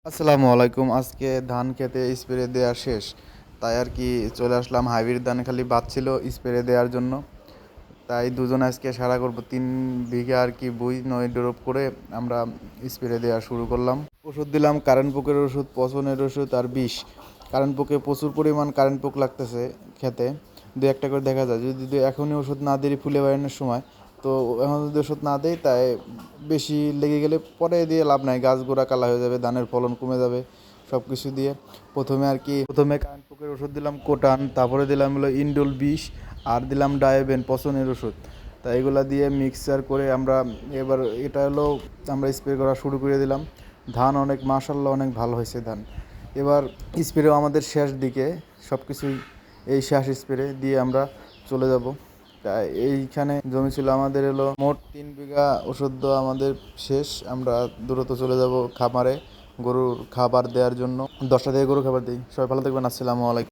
আসসালামু আলাইকুম। আজকে ধান খেতে স্প্রে দেওয়া শেষ, তাই আর কি চলে আসলাম। হাইব্রিড ধান খালি বাচ্ছিল স্প্রে দেওয়ার জন্য, তাই দুজন আজকে সারা করব 3 বিঘা আর কি বুই 9 ড্রপ করে আমরা স্প্রে দেওয়া শুরু করলাম। ওষুধ দিলাম কারেন্ট পোকের ওষুধ, পচনের ওষুধ আর বিষ। কারেন্ট পোকে প্রচুর পরিমাণ কারেন্ট পোক লাগতেছে খেতে, দু একটা করে দেখা যায়। যদি এখনই ওষুধ না দিই ফুলে বেড়ানোর সময়, তো এখন যদি ওষুধ না দেয় তাই বেশি লেগে গেলে পরে দিয়ে লাভ নাই, গাছ গোড়া কালা হয়ে যাবে, ধানের ফলন কমে যাবে। সব কিছু দিয়ে প্রথমে কারেন্ট পোকের ওষুধ দিলাম কোটান, তারপরে দিলাম হলো ইন্ডোল বিষ, আর দিলাম ডায়াবেন পচনের ওষুধ। তাই এগুলা দিয়ে মিক্সচার করে আমরা এবার এটা হলো আমরা স্প্রে করা শুরু করে দিলাম। ধান অনেক মাশাআল্লাহ অনেক ভালো হয়েছে ধান। এবার স্প্রেও আমাদের শেষ দিকে, সব কিছুই এই শেষ স্প্রে দিয়ে আমরা চলে যাব। তাই এইখানে জমি ছিল আমাদের হলো মোট 3 বিঘা, ওষুধ দেওয়া আমাদের শেষ। আমরা দ্রুত চলে যাব খামারে গরুর খাবার দেওয়ার জন্য। 10টা থেকে গরু খাবার দিই। সবাই ভালো থাকবেন। আসসালামু আলাইকুম।